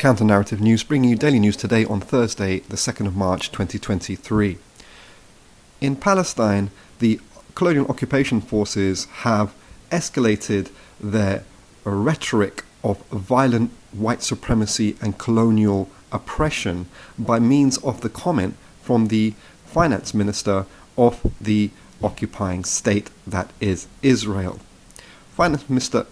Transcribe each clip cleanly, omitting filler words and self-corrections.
Counter-Narrative News, bringing you daily news today on Thursday, the 2nd of March 2023. In Palestine, the colonial occupation forces have escalated their rhetoric of violent white supremacy and colonial oppression by means of the comment from the finance minister of the occupying state that is Israel. Finance Minister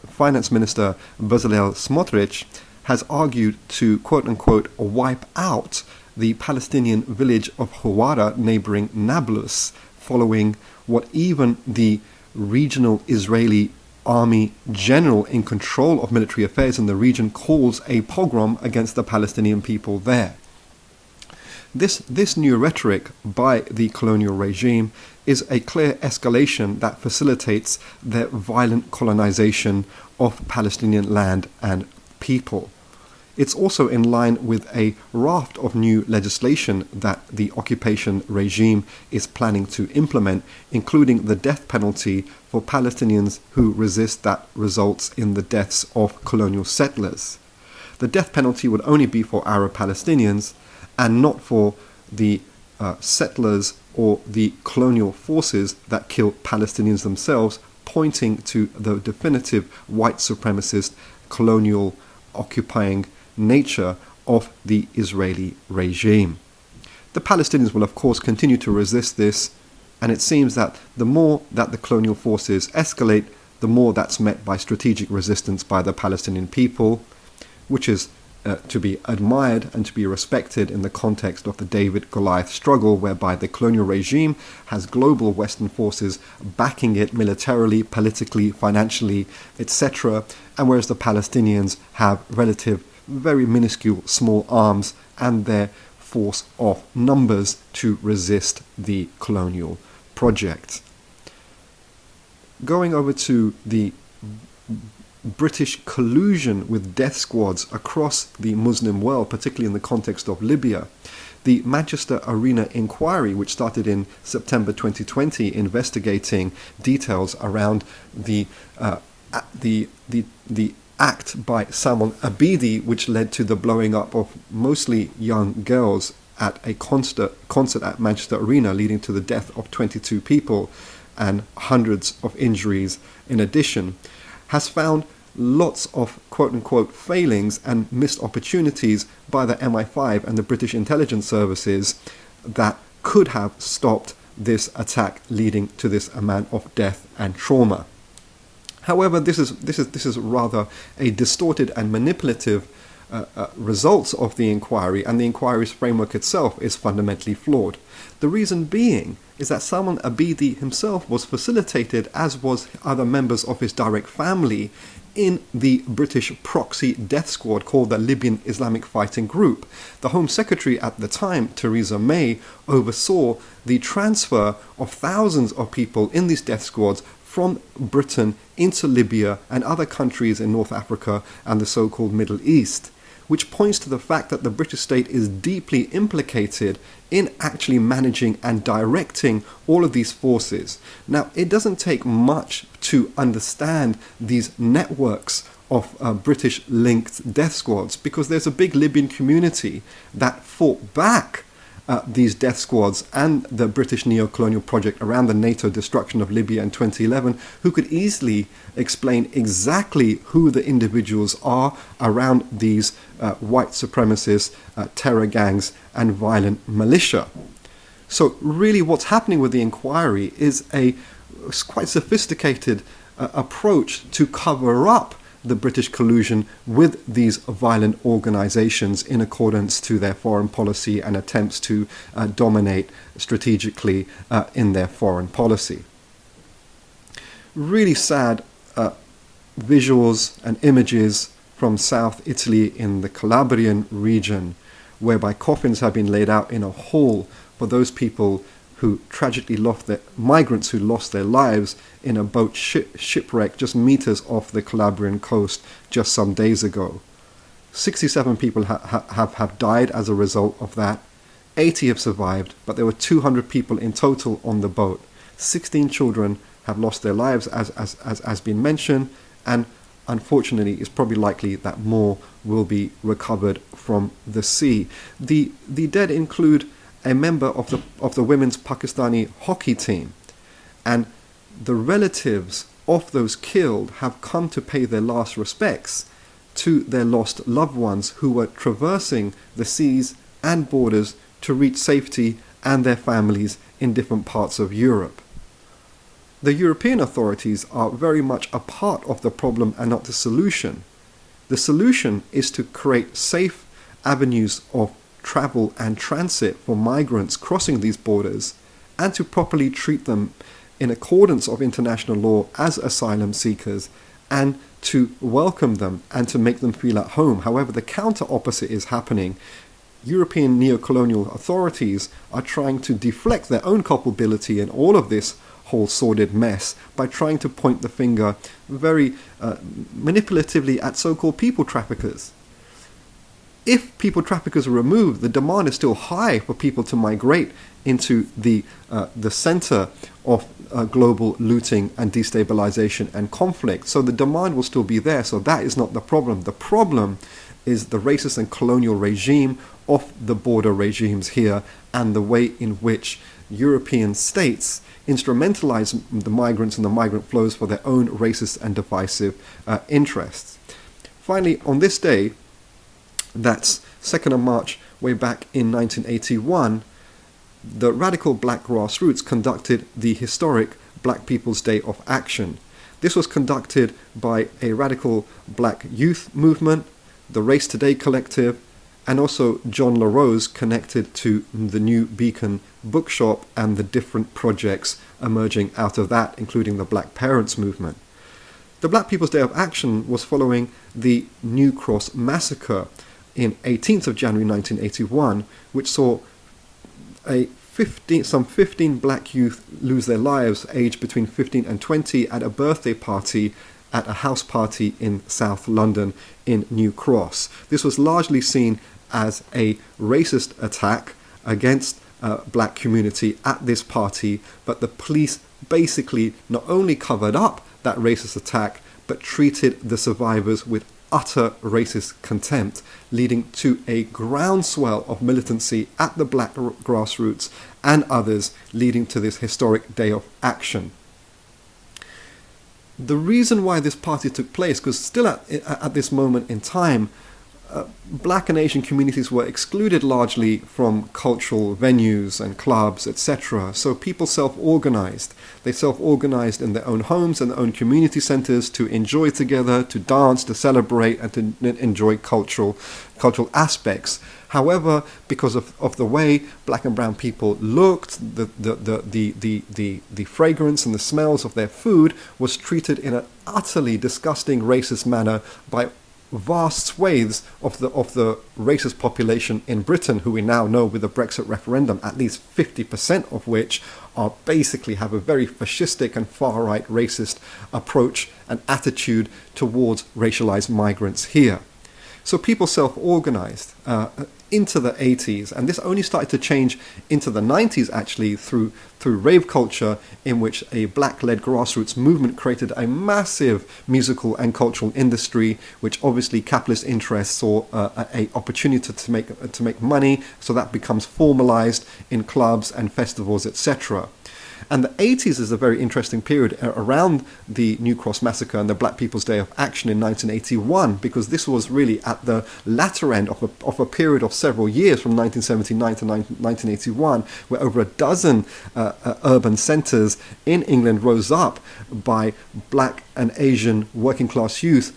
Bezalel Smotrich has argued to quote-unquote wipe out the Palestinian village of Huwara neighboring Nablus, following what even the regional Israeli army general in control of military affairs in the region calls a pogrom against the Palestinian people there. This new rhetoric by the colonial regime is a clear escalation that facilitates their violent colonization of Palestinian land and people. It's also in line with a raft of new legislation that the occupation regime is planning to implement, including the death penalty for Palestinians who resist that results in the deaths of colonial settlers. The death penalty would only be for Arab Palestinians and not for the settlers or the colonial forces that killed Palestinians themselves, pointing to the definitive white supremacist colonial occupying nature of the Israeli regime. The Palestinians will of course continue to resist this, and it seems that the more that the colonial forces escalate, the more that's met by strategic resistance by the Palestinian people, which is to be admired and to be respected in the context of the David-Goliath struggle, whereby the colonial regime has global Western forces backing it militarily, politically, financially, etc., and whereas the Palestinians have relative very minuscule small arms and their force of numbers to resist the colonial project. Going over to the British collusion with death squads across the Muslim world, particularly in the context of Libya, the Manchester Arena inquiry, which started in September 2020, investigating details around the act by Salman Abedi, which led to the blowing up of mostly young girls at a concert at Manchester Arena, leading to the death of 22 people and hundreds of injuries in addition, has found lots of quote-unquote failings and missed opportunities by the MI5 and the British intelligence services that could have stopped this attack, leading to this amount of death and trauma. However, this is rather a distorted and manipulative results of the inquiry, and the inquiry's framework itself is fundamentally flawed. The reason being is that Salman Abedi himself was facilitated, as was other members of his direct family, in the British proxy death squad called the Libyan Islamic Fighting Group. The Home Secretary at the time, Theresa May, oversaw the transfer of thousands of people in these death squads from Britain into Libya and other countries in North Africa and the so-called Middle East, which points to the fact that the British state is deeply implicated in actually managing and directing all of these forces. Now, it doesn't take much to understand these networks of British-linked death squads, because there's a big Libyan community that fought back these death squads and the British neo-colonial project around the NATO destruction of Libya in 2011, who could easily explain exactly who the individuals are around these white supremacist terror gangs and violent militia. So really what's happening with the inquiry is a quite sophisticated approach to cover up the British collusion with these violent organizations in accordance to their foreign policy and attempts to dominate strategically in their foreign policy. Really sad visuals and images from South Italy in the Calabrian region, whereby coffins have been laid out in a hall for those people who tragically migrants who lost their lives in a boat shipwreck just meters off the Calabrian coast just some days ago. 67 people have died as a result of that. 80 have survived, but there were 200 people in total on the boat. 16 children have lost their lives, as been mentioned, and unfortunately it's probably likely that more will be recovered from the sea. The dead include a member of the women's Pakistani hockey team, and the relatives of those killed have come to pay their last respects to their lost loved ones who were traversing the seas and borders to reach safety and their families in different parts of Europe. The European authorities are very much a part of the problem and not the solution. The solution is to create safe avenues of travel and transit for migrants crossing these borders, and to properly treat them in accordance of international law as asylum seekers, and to welcome them and to make them feel at home. However, the counter opposite is happening. European neo-colonial authorities are trying to deflect their own culpability in all of this whole sordid mess by trying to point the finger very manipulatively at so-called people traffickers. If people traffickers are removed, the demand is still high for people to migrate into the center of global looting and destabilization and conflict. So the demand will still be there. So that is not the problem. The problem is the racist and colonial regime of the border regimes here, and the way in which European states instrumentalize the migrants and the migrant flows for their own racist and divisive interests. Finally, on this day, that's 2nd of March, way back in 1981, the radical black grassroots conducted the historic Black People's Day of Action. This was conducted by a radical black youth movement, the Race Today Collective, and also John LaRose, connected to the New Beacon bookshop and the different projects emerging out of that, including the Black Parents movement. The Black People's Day of Action was following the New Cross massacre in 18th of January 1981, which saw some 15 black youth lose their lives, aged between 15 and 20, at a birthday party at a house party in South London in New Cross. This was largely seen as a racist attack against black community at this party, but the police basically not only covered up that racist attack, but treated the survivors with utter racist contempt, leading to a groundswell of militancy at the black grassroots and others, leading to this historic day of action. The reason why this party took place, because still at this moment in time, black and Asian communities were excluded largely from cultural venues and clubs, etc. So people self-organized. They self-organized in their own homes and their own community centers to enjoy together, to dance, to celebrate, and to enjoy cultural aspects. However, because of the way black and brown people looked, the fragrance and the smells of their food was treated in an utterly disgusting racist manner by vast swathes of the racist population in Britain, who we now know with the Brexit referendum, at least 50% of which are basically have a very fascistic and far-right racist approach and attitude towards racialized migrants here. So people self-organized into the 80s, and this only started to change into the 90s actually through rave culture, in which a black-led grassroots movement created a massive musical and cultural industry, which obviously capitalist interests saw a opportunity to make money, so that becomes formalized in clubs and festivals, etc. And the 80s is a very interesting period around the New Cross massacre and the Black People's Day of Action in 1981, because this was really at the latter end of a period of several years from 1979 to 1981, where over a dozen urban centres in England rose up by black and Asian working class youth,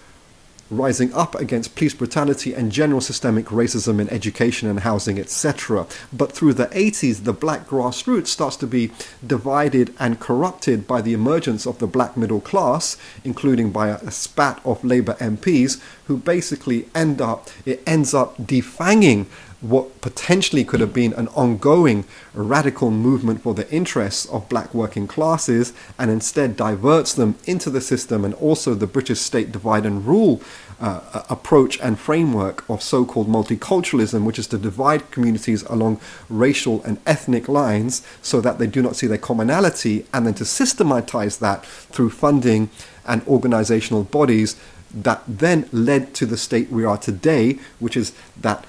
rising up against police brutality and general systemic racism in education and housing, etc. But through the 80s, the black grassroots starts to be divided and corrupted by the emergence of the black middle class, including by a spat of Labour MPs, who basically ends up defanging what potentially could have been an ongoing radical movement for the interests of black working classes, and instead diverts them into the system and also the British state divide and rule approach and framework of so-called multiculturalism, which is to divide communities along racial and ethnic lines so that they do not see their commonality, and then to systematize that through funding and organizational bodies that then led to the state we are today, which is that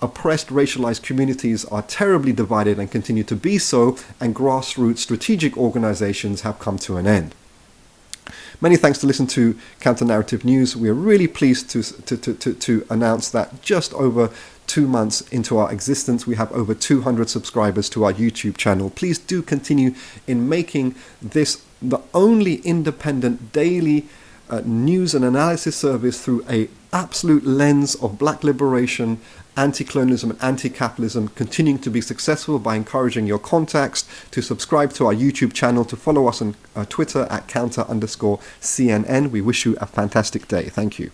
oppressed, racialized communities are terribly divided and continue to be so, and grassroots strategic organizations have come to an end. Many thanks to listen to Counter Narrative News. We are really pleased to announce that just over 2 months into our existence, we have over 200 subscribers to our YouTube channel. Please do continue in making this the only independent daily news and analysis service through a absolute lens of black liberation, anti-colonialism and anti-capitalism, continuing to be successful by encouraging your contacts to subscribe to our YouTube channel, to follow us on Twitter at @counter_CNN. We wish you a fantastic day. Thank you.